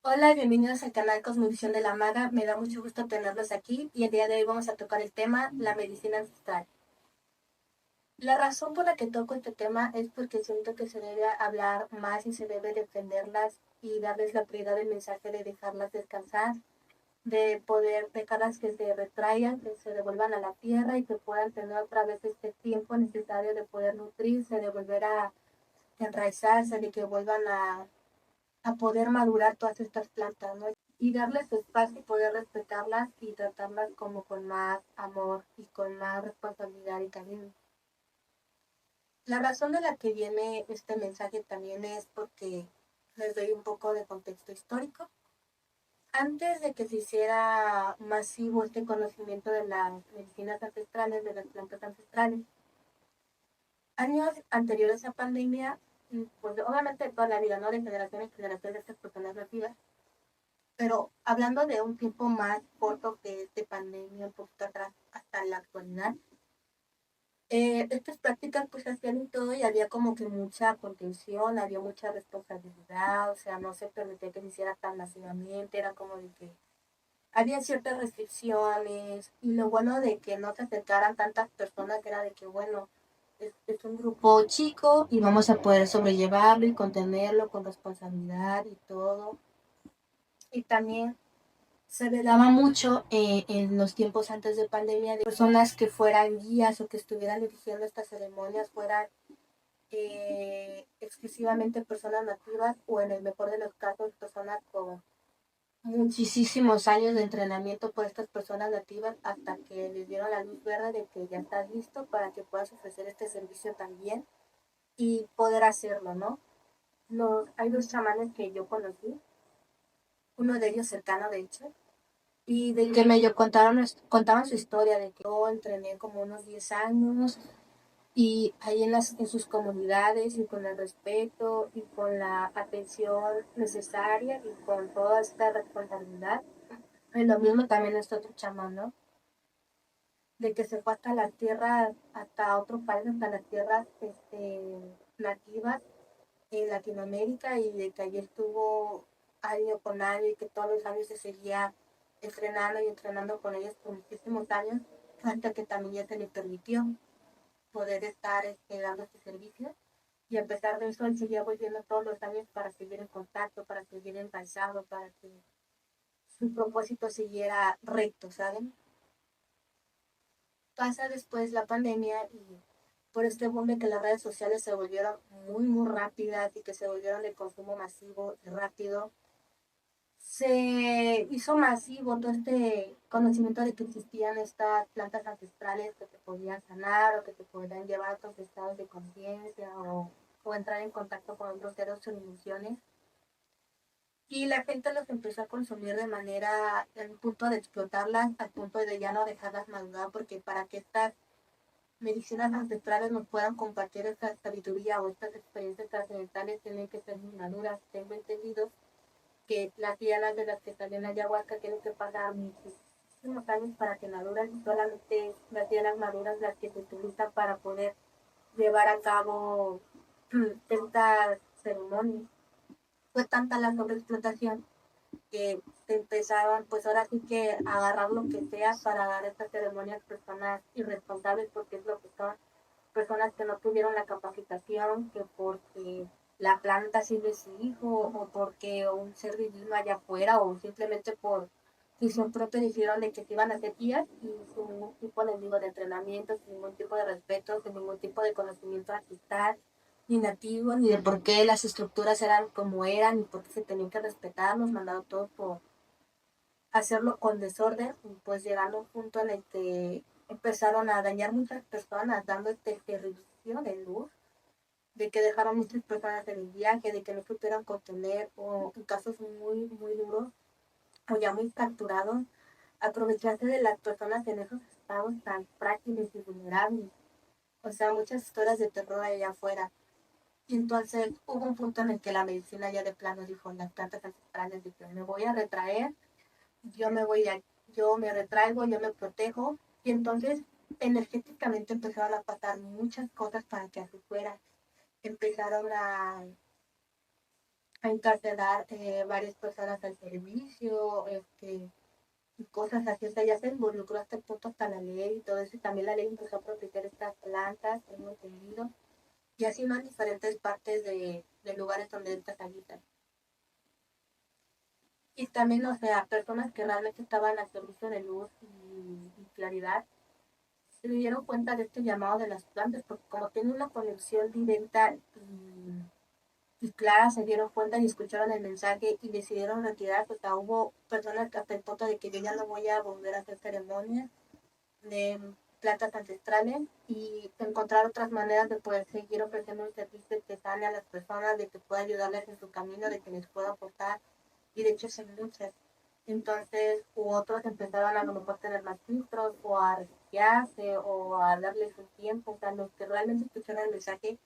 Hola, bienvenidos al canal Cosmovisión de la Maga. Me da mucho gusto tenerlos aquí y el día de hoy vamos a tocar el tema la medicina ancestral. La razón por la que toco este tema es porque siento que se debe hablar más y se debe defenderlas y darles la prioridad del mensaje de dejarlas descansar, de poder dejarlas que se retraigan, que se devuelvan a la tierra y que puedan tener otra vez este tiempo necesario de poder nutrirse, de volver a enraizarse, de que vuelvan a poder madurar todas estas plantas, ¿no? Y darles espacio y poder respetarlas y tratarlas como con más amor y con más responsabilidad y cariño. La razón de la que viene este mensaje también es porque les doy un poco de contexto histórico. Antes de que se hiciera masivo este conocimiento de las medicinas ancestrales, de las plantas ancestrales, años anteriores a pandemia, pues obviamente toda la vida, ¿no? De generación en generación de estas personas nativas, pero hablando de un tiempo más corto que este pandemia, un poquito atrás, hasta la actualidad, estas prácticas pues se hacían y todo y había como que mucha contención, había mucha responsabilidad, o sea, no se permitía que se hiciera tan masivamente, era como de que había ciertas restricciones y lo bueno de que no se acercaran tantas personas era de que, bueno, es un grupo chico y vamos a poder sobrellevarlo y contenerlo con responsabilidad y todo. Y también se velaba mucho en los tiempos antes de pandemia de personas que fueran guías o que estuvieran dirigiendo estas ceremonias fueran exclusivamente personas nativas o en el mejor de los casos personas con muchísimos años de entrenamiento por estas personas nativas hasta que les dieron la luz verde de que ya estás listo para que puedas ofrecer este servicio también y poder hacerlo, ¿no? Hay dos chamanes que yo conocí, uno de ellos cercano de hecho, y de que contaban su historia, de que yo entrené como unos 10 años y ahí en sus comunidades y con el respeto y con la atención necesaria y con toda esta responsabilidad. Y lo mismo también este otro chamán, ¿no? De que se fue hasta las tierras, hasta otro país, hasta las tierras nativas en Latinoamérica y de que allí estuvo año con año y que todos los años se seguía entrenando y entrenando con ellos por muchísimos años hasta que también ya se le permitió poder estar dando este servicio y a pesar de eso él seguía volviendo todos los años para seguir en contacto, para seguir enraizado, para que su propósito siguiera recto, ¿saben? Pasa después la pandemia y por este boom de que las redes sociales se volvieron muy rápidas y que se volvieron de consumo masivo y rápido, se hizo masivo todo este conocimiento de que existían estas plantas ancestrales que te podían sanar o que te podían llevar a otros estados de conciencia o entrar en contacto con otros seres o dimensiones. Y la gente los empezó a consumir de manera, al punto de explotarlas, al punto de ya no dejarlas madurar, porque para que estas medicinas ancestrales nos puedan compartir esta sabiduría o estas experiencias trascendentales tienen que ser muy maduras. Tengo entendido que las dianas de las que salen ayahuasca tienen que pasar muchísimos años para que maduran y solamente las dianas maduras las que se utilizan para poder llevar a cabo estas ceremonias. Fue tanta la sobreexplotación que se empezaban pues ahora sí que a agarrar lo que sea para dar estas ceremonias a personas irresponsables porque es lo que son personas que no tuvieron la capacitación, que porque la planta sirve su hijo o porque un ser divino allá afuera o simplemente por decisión propia dijeron de que se iban a hacer guías y sin ningún tipo de, digo, de entrenamiento, sin ningún tipo de respeto, sin ningún tipo de conocimiento ancestral, ni nativo, ni de por qué las estructuras eran como eran, ni por qué se tenían que respetar, nos mandaron todo por hacerlo con desorden, pues llegando a un punto en el que empezaron a dañar muchas personas, dando este servicio de luz, de que dejaron muchas personas en el viaje, de que no supieron contener, o en casos muy duros, o ya muy capturados, aprovecharse de las personas en esos estados tan frágiles y vulnerables. O sea, muchas historias de terror allá afuera. Y entonces hubo un punto en el que la medicina ya de plano dijo, las plantas ancestrales, dijo, me voy a retraer, yo me voy a, yo me retraigo, yo me protejo, y entonces energéticamente empezaron a pasar muchas cosas para que así fuera. Empezaron a encarcelar varias personas al servicio, y cosas así. O sea, ya se involucró hasta el punto hasta la ley y todo eso, y también la ley empezó a proteger estas plantas, tengo entendido, y así más diferentes partes de lugares donde estas habitan. Y también, o sea, personas que realmente estaban al servicio de luz y claridad, se dieron cuenta de este llamado de las plantas, porque como tiene una conexión directa y clara, se dieron cuenta y escucharon el mensaje y decidieron retirarse. O sea, hubo personas que hasta el punto de que yo ya no voy a volver a hacer ceremonias de plantas ancestrales y encontrar otras maneras de poder seguir ofreciendo un servicio que sane a las personas, de que pueda ayudarles en su camino, de que les pueda aportar y de hecho se luchas. Entonces, u otros empezaron a lo mejor tener más filtros o a refugiarse o a darles un tiempo. O sea, los que realmente escucharon el mensaje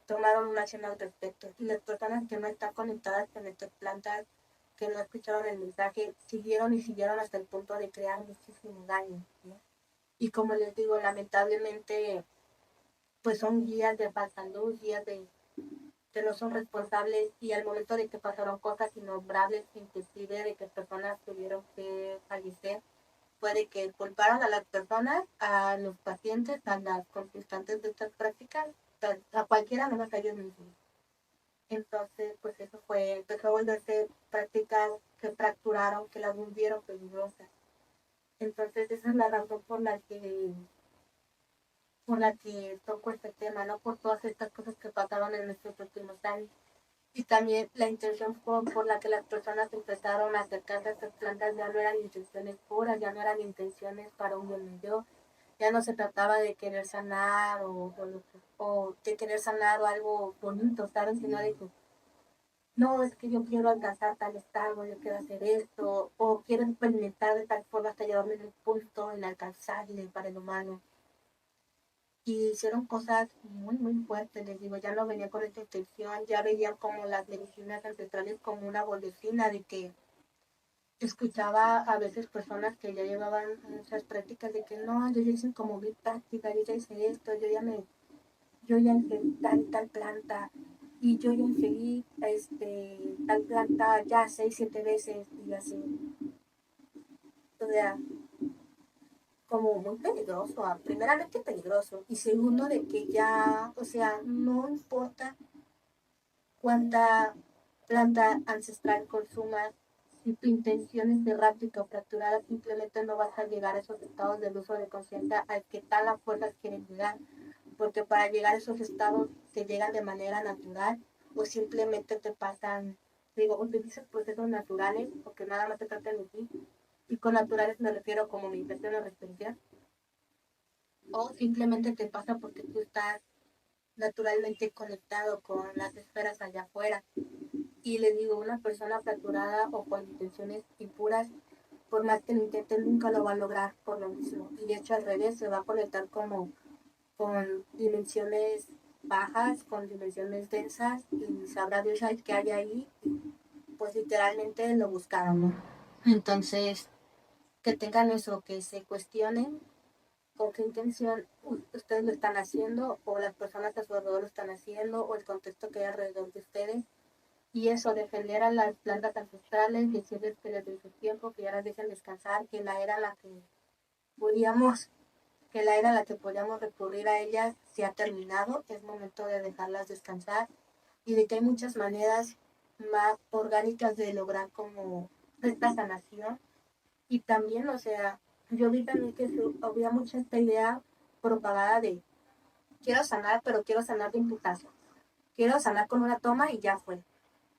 tomaron una acción al respecto. Y las personas que no están conectadas con estas plantas, que no escucharon el mensaje, siguieron y siguieron hasta el punto de crear muchísimo daño, ¿no? Y como les digo, lamentablemente, pues son guías de falsa luz, guías de que no son responsables y al momento de que pasaron cosas innombrables, inclusive de que personas tuvieron que fallecer, puede que culparon a las personas, a los pacientes, a las consultantes de estas prácticas, a cualquiera menos a ellos mismos. Entonces, pues eso fue, empezó a volverse prácticas que fracturaron, que las volvieron peligrosas. Entonces, esa es la razón por la que toco este tema, ¿no? Por todas estas cosas que pasaron en nuestros últimos años. Y también la intención por la que las personas empezaron a acercarse a estas plantas ya no eran intenciones puras, ya no eran intenciones para un bien mayor, ya no se trataba de querer sanar o de querer sanar o algo bonito, ¿sabes? Sino de que, no, es que yo quiero alcanzar tal estado, yo quiero hacer esto, o quiero experimentar de tal forma hasta llevarme a un punto inalcanzable para el humano. Y hicieron cosas muy, muy fuertes, les digo, ya no venía con esta intención, ya veían como las medicinas ancestrales como una golosina de que escuchaba a veces personas que ya llevaban esas prácticas de que no, yo ya hice como mi práctica, yo ya hice esto, yo ya ingerí tal planta y yo ya ingerí tal planta ya 6, 7 veces y así. O sea, como muy peligroso, primeramente peligroso y segundo de que ya, o sea, no importa cuánta planta ancestral consumas, si tu intención es errática o fracturada, simplemente no vas a llegar a esos estados del uso de conciencia al que tal a fuerzas quieren llegar, porque para llegar a esos estados te llegan de manera natural o simplemente te pasan, digo, utilizas procesos naturales, porque nada más te trata de ti, y con naturales me refiero como meditación o respiración, o simplemente te pasa porque tú estás naturalmente conectado con las esferas allá afuera. Y les digo, una persona fracturada o con intenciones impuras, por más que lo intente, nunca lo va a lograr por lo mismo. Y de hecho al revés, se va a conectar como con dimensiones bajas, con dimensiones densas, y sabrá Dios qué hay ahí, pues literalmente lo buscaron, ¿no? Entonces, que tengan eso, que se cuestionen con qué intención ustedes lo están haciendo, o las personas a su alrededor lo están haciendo, o el contexto que hay alrededor de ustedes. Y eso, defender a las plantas ancestrales, decirles que les den su tiempo, que ya las dejen descansar, que la era a la que podíamos, que la era a la que podíamos recurrir a ellas se ha terminado, es momento de dejarlas descansar y de que hay muchas maneras más orgánicas de lograr como esta sanación. Y también, o sea, yo vi también que había mucha esta idea propagada de quiero sanar, pero quiero sanar de un putazo. Quiero sanar con una toma y ya fue.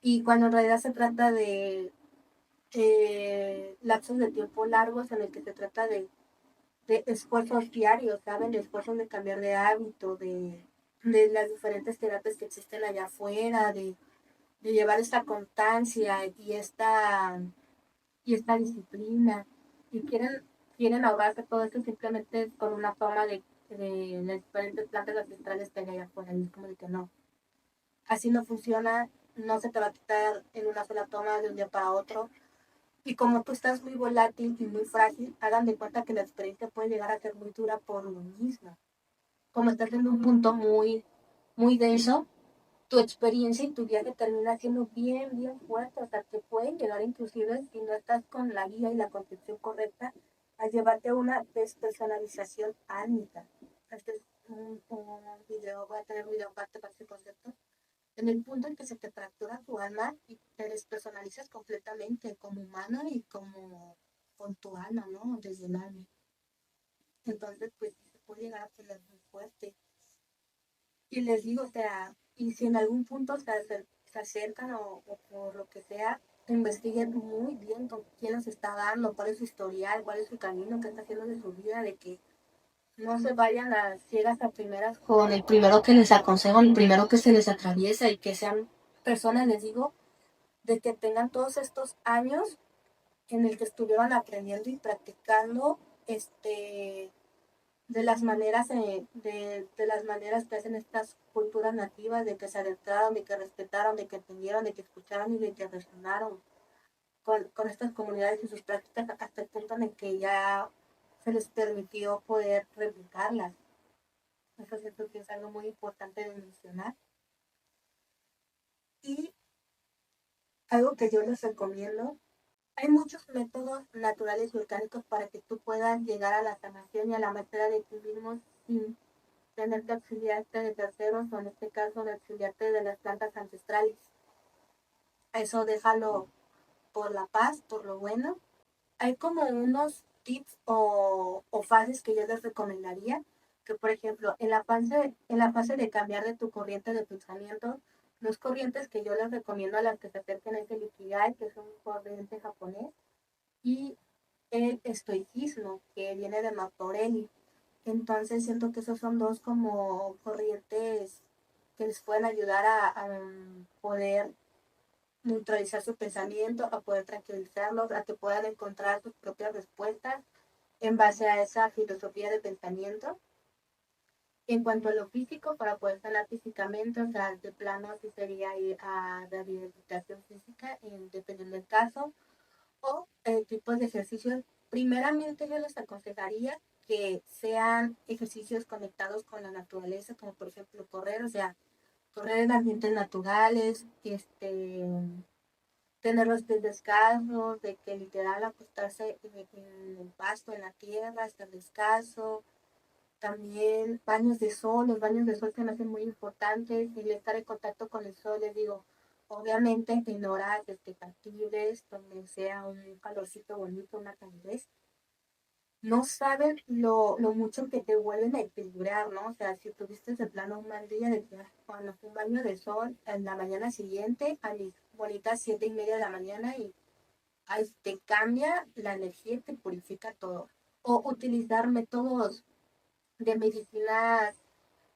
Y cuando en realidad se trata de lapsos de tiempo largos en el que se trata de esfuerzos diarios, ¿saben? De esfuerzos de cambiar de hábito, de las diferentes terapias que existen allá afuera, de llevar esta constancia y esta disciplina. Y quieren ahorrarse todo esto simplemente con una toma de las diferentes plantas ancestrales que hay allá afuera. Y es como de que no. Así no funciona, no se te va a quitar en una sola toma de un día para otro. Y como tú estás muy volátil y muy frágil, hagan de cuenta que la experiencia puede llegar a ser muy dura por lo mismo. Como estás en un punto muy, muy denso, tu experiencia y tu viaje termina siendo bien, bien fuerte, o sea, te pueden llegar inclusive si no estás con la guía y la concepción correcta, a llevarte a una despersonalización álmica. Este es un video, voy a tener un video aparte para este concepto, en el punto en que se te fractura tu alma y te despersonalizas completamente como humano y como con tu alma, ¿no? Desde el alma. Entonces, pues se puede llegar a poner muy fuerte. Y les digo, o sea, y si en algún punto se acercan o por lo que sea, investiguen muy bien con quién los está dando, cuál es su historial, cuál es su camino, qué está haciendo de su vida, de que no se vayan a ciegas a primeras con el primero que les aconsejo, el primero que se les atraviesa y que sean personas, les digo, de que tengan todos estos años en el que estuvieron aprendiendo y practicando de las maneras de las maneras que hacen estas culturas nativas, de que se adentraron, de que respetaron, de que entendieron, de que escucharon y de que resonaron con estas comunidades y sus prácticas hasta el punto en el que ya se les permitió poder replicarlas. Eso siento que es algo muy importante de mencionar. Y algo que yo les recomiendo, hay muchos métodos naturales y orgánicos para que tú puedas llegar a la sanación y a la maestría de ti mismo sin tener que auxiliarte de terceros o en este caso de auxiliarte de las plantas ancestrales. Eso déjalo por la paz, por lo bueno. Hay como unos tips o fases que yo les recomendaría, que por ejemplo, en la fase de cambiar de tu corriente de pensamiento, los corrientes que yo les recomiendo a las que se acerquen es el Ikigai, que es un corriente japonés, y el estoicismo, que viene de Marco Aurelio. Entonces siento que esos son dos como corrientes que les pueden ayudar a poder neutralizar su pensamiento, a poder tranquilizarlos, a que puedan encontrar sus propias respuestas en base a esa filosofía de pensamiento. En cuanto a lo físico, para poder sanar físicamente, o sea, de plano sí sería ir a rehabilitación física, dependiendo del caso, o tipos de ejercicios. Primeramente yo les aconsejaría que sean ejercicios conectados con la naturaleza, como por ejemplo correr, o sea, correr en ambientes naturales, tener los pies descalzos, de que literal acostarse en el pasto, en la tierra, estar descalzo. También baños de sol, los baños de sol se me hacen muy importantes, el estar en contacto con el sol, les digo, obviamente en horas factibles, donde sea un calorcito bonito, una calidez. No saben lo mucho que te vuelven a equilibrar, ¿no? O sea, si tuviste de plano un mal día, de que cuando un baño de sol en la mañana siguiente, a mis bonitas 7:30 de la mañana, y ahí te cambia la energía y te purifica todo. O utilizar métodos de medicinas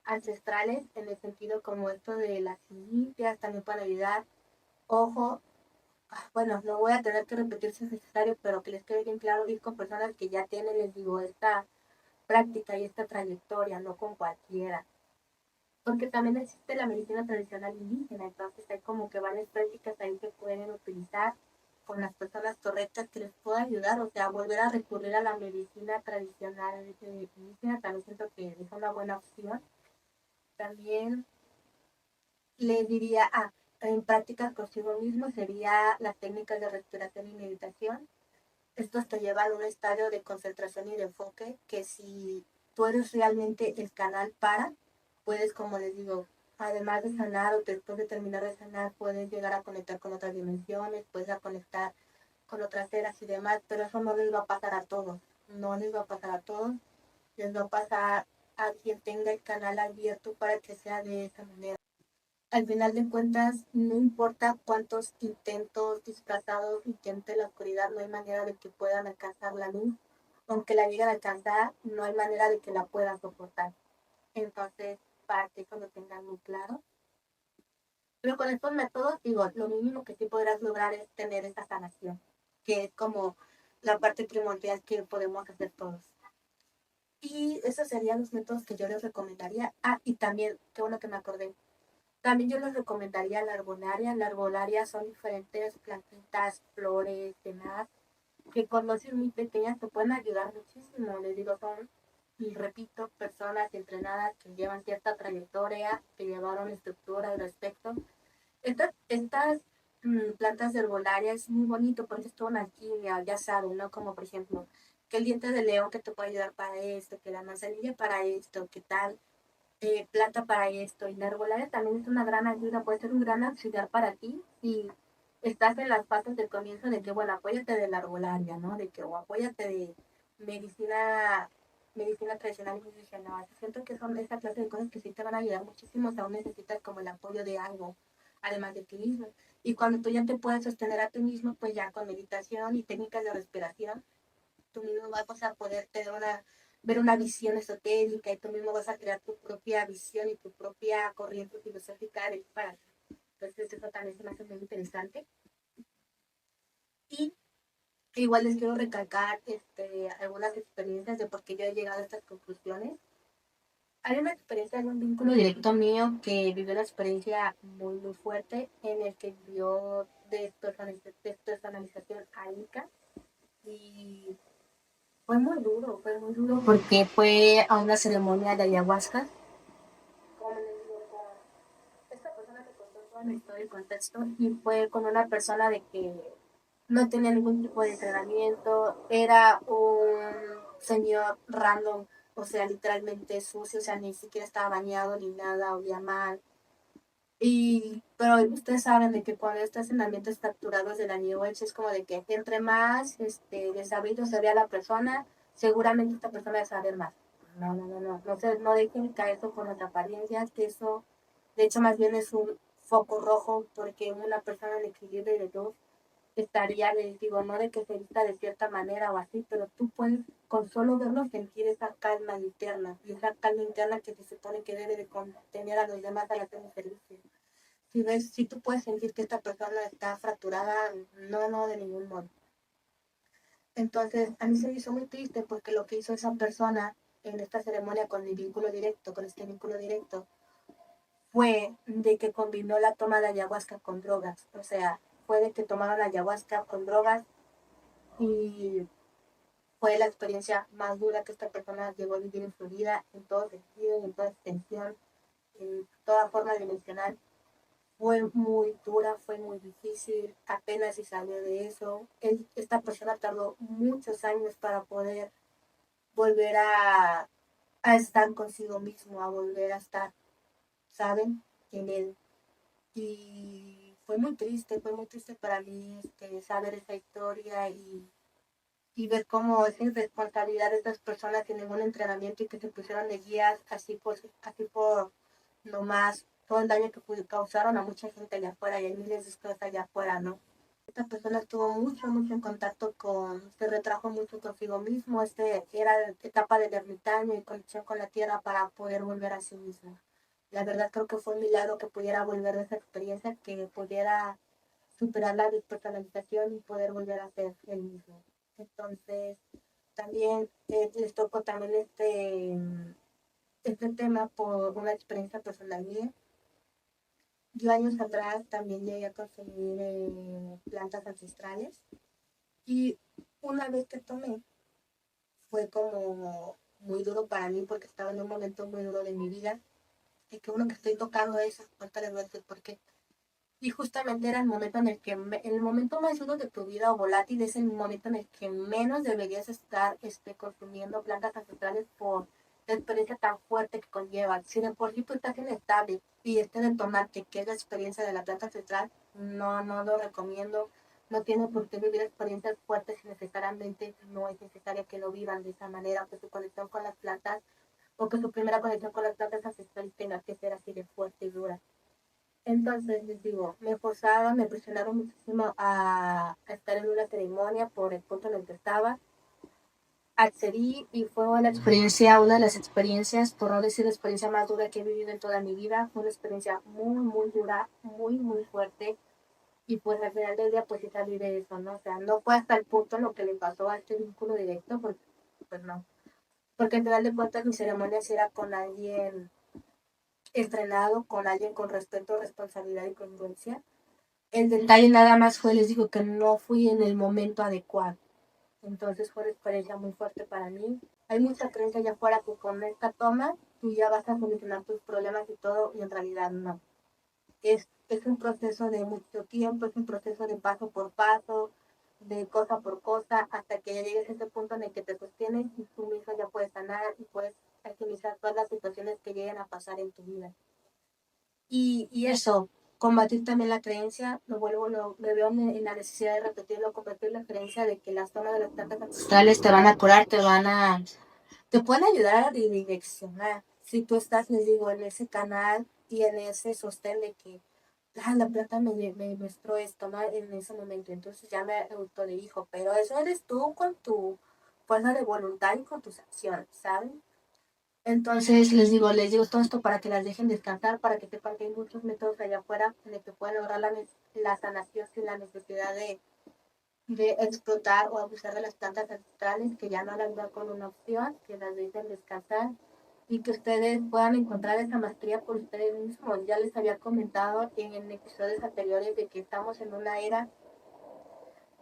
ancestrales en el sentido como esto de las limpias, también para ayudar. Ojo, bueno, no voy a tener que repetir si es necesario, pero que les quede bien claro ir con personas que ya tienen, les digo, esta práctica y esta trayectoria, no con cualquiera. Porque también existe la medicina tradicional indígena, entonces hay como que varias prácticas ahí que pueden utilizar con las personas correctas que les pueda ayudar, o sea, volver a recurrir a la medicina tradicional indígena, también siento que es una buena opción. También les diría, en prácticas consigo mismo sería las técnicas de respiración y meditación. Estos te llevan a un estadio de concentración y de enfoque que si tú eres realmente el canal para, puedes, como les digo, además de sanar o después de terminar de sanar, puedes llegar a conectar con otras dimensiones, puedes a conectar con otras eras y demás, pero eso no les va a pasar a todos, no les va a pasar a todos, les va a pasar a quien tenga el canal abierto para que sea de esa manera. Al final de cuentas, no importa cuántos intentos disfrazados intente la oscuridad, no hay manera de que puedan alcanzar la luz. Aunque la lleguen a alcanzar, no hay manera de que la puedan soportar. Entonces, para que eso lo tengan muy claro. Pero con estos métodos, digo, lo mínimo que sí podrás lograr es tener esa sanación, que es como la parte primordial que podemos hacer todos. Y esos serían los métodos que yo les recomendaría. Y también, qué bueno que me acordé, también yo les recomendaría la arbolaria. La arbolaria son diferentes plantitas, flores, demás, que con dosis muy pequeñas te pueden ayudar muchísimo. Les digo, son y repito, personas entrenadas que llevan cierta trayectoria, que llevaron estructura al respecto. Estas plantas herbolarias es muy bonito porque es toda una alquimia, ya saben, ¿no? Como por ejemplo, que el diente de león que te puede ayudar para esto, que la manzanilla para esto, que tal planta para esto. Y la herbolaria también es una gran ayuda, puede ser un gran auxiliar para ti si estás en las fases del comienzo de que, bueno, apóyate de la herbolaria, ¿no? De que, o apóyate de medicina, medicina tradicional indígena. Siento que son esa clase de cosas que sí te van a ayudar muchísimo si aún necesitas como el apoyo de algo, además de ti mismo. Y cuando tú ya te puedes sostener a ti mismo, pues ya con meditación y técnicas de respiración, tú mismo vas a poder tener ver una visión esotérica y tú mismo vas a crear tu propia visión y tu propia corriente filosófica de para ti. Entonces eso también se me hace muy interesante. Y igual les quiero recalcar algunas experiencias de por qué yo he llegado a estas conclusiones. Hay una experiencia de un vínculo directo mío que vivió una experiencia muy, muy fuerte en el que vivió despersonalización ánica y fue muy duro porque fue a una ceremonia de ayahuasca. Como les digo, esta persona que contó toda la historia y contexto y fue con una persona de que no tenía ningún tipo de entrenamiento, era un señor random, o sea, literalmente sucio, o sea, ni siquiera estaba bañado ni nada, olía mal. Pero ustedes saben de que cuando estás en ambientes capturados de la New Age es como de que entre más desabrido se vea la persona, seguramente esta persona va a saber más. No dejen caer eso por nuestra apariencia, que eso, de hecho, más bien es un foco rojo, porque una persona en equilibrio de dos estaría, les digo, no de que se vista de cierta manera o así, pero tú puedes con solo verlo sentir esa calma interna, y esa calma interna que se supone que debe de contener a los demás a la que servicio. Si tú puedes sentir que esta persona está fracturada, no, de ningún modo. Entonces, a mí se me hizo muy triste porque lo que hizo esa persona en esta ceremonia con mi vínculo directo, con este vínculo directo, fue de que combinó la toma de ayahuasca con drogas. O sea, fue de que tomaron ayahuasca con drogas y fue la experiencia más dura que esta persona llegó a vivir en su vida, en todo sentido, en toda extensión, en toda forma dimensional. Fue muy dura, fue muy difícil, apenas si salió de eso. Esta persona tardó muchos años para poder volver a estar consigo mismo, a volver a estar, ¿saben? En él. Y fue muy triste para mí saber esa historia y ver cómo es irresponsabilidad de estas personas que ningún entrenamiento y que se pusieron de guías así por nomás todo el daño que causaron a mucha gente allá afuera y hay miles de cosas allá afuera, ¿no? Esta persona estuvo mucho en contacto se retrajo mucho consigo mismo, era etapa del ermitaño y conexión con la tierra para poder volver a sí mismo. La verdad creo que fue un milagro que pudiera volver de esa experiencia, que pudiera superar la despersonalización y poder volver a ser el mismo. Entonces, también les tocó también este tema por una experiencia personal mía. Yo años atrás también llegué a consumir plantas ancestrales y una vez que tomé fue como muy duro para mí porque estaba en un momento muy duro de mi vida y que uno que estoy tocando eso, ahorita les voy a decir por qué. Y justamente era el momento en el que, el momento más duro de tu vida o volátil es el momento en el que menos deberías estar consumiendo plantas ancestrales por la experiencia tan fuerte que conlleva. Si de por sí tú estás inestable y este detonante, que es la experiencia de la planta ancestral, no lo recomiendo. No tiene por qué vivir experiencias fuertes y necesariamente no es necesario que lo vivan de esa manera, que su conexión con las plantas o que su primera conexión con las plantas ancestrales tenga que ser así de fuerte y dura. Entonces, les digo, me presionaron muchísimo a estar en una ceremonia por el punto en el que estaba. Accedí y fue una de las experiencias, por no decir la experiencia más dura que he vivido en toda mi vida. Fue una experiencia muy dura, muy fuerte. Y pues al final del día, pues sí salí de eso, ¿no? O sea, no fue hasta el punto en lo que le pasó a este vínculo directo, porque pues no. Porque al final de cuentas mi ceremonia sí era con alguien entrenado, con alguien con respeto, responsabilidad y congruencia. El detalle nada más fue, les digo, que no fui en el momento adecuado. Entonces fue una experiencia muy fuerte para mí. Hay mucha creencia allá afuera que con esta toma tú ya vas a solucionar tus problemas y todo, y en realidad no. Es un proceso de mucho tiempo, es un proceso de paso por paso, de cosa por cosa, hasta que ya llegues a ese punto en el que te sostienes y tú mismo ya puedes sanar y puedes agilizar todas las situaciones que lleguen a pasar en tu vida. Y eso, combatir también la creencia, me veo en la necesidad de repetirlo, combatir la creencia de que las zonas de las plantas ancestrales te van a curar, te pueden ayudar a redireccionar. Si tú estás, les digo, en ese canal y en ese sostén de que la plata me mostró esto, ¿no? En ese momento, entonces ya me autodirijo, pero eso eres tú con tu fuerza de voluntad y con tus acciones, ¿saben? Entonces les digo todo esto para que las dejen descansar, para que sepan que hay muchos métodos allá afuera en el que pueden lograr la sanación sin la necesidad de explotar o abusar de las plantas ancestrales, que ya no las veo con una opción, que las dejen descansar y que ustedes puedan encontrar esa maestría por ustedes mismos. Ya les había comentado en episodios anteriores de que estamos en una era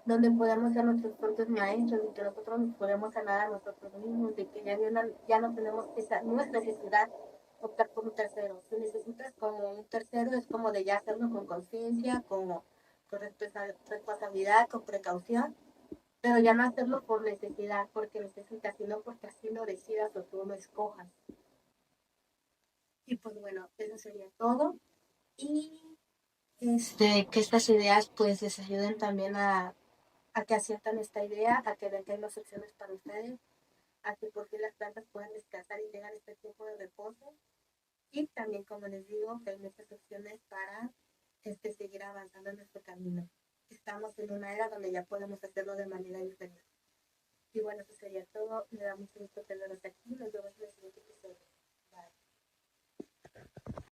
donde podemos ser nuestros propios maestros y que nosotros nos podemos sanar a nosotros mismos, de que ya no tenemos esa, no es necesidad optar por un tercero. Si necesitas como un tercero es como de ya hacerlo con conciencia, con responsabilidad, con precaución, pero ya no hacerlo por necesidad, porque necesitas, sino porque así lo decidas o tú lo escojas. Y pues bueno, eso sería todo. Y que estas ideas pues les ayuden también a que aciertan esta idea, a que vean que hay más opciones para ustedes, a que por fin las plantas puedan descansar y tengan este tiempo de reposo. Y también, como les digo, que hay muchas opciones para seguir avanzando en nuestro camino. Estamos en una era donde ya podemos hacerlo de manera diferente. Y bueno, eso sería todo. Me da mucho gusto tenerlos aquí. Nos vemos en el siguiente episodio.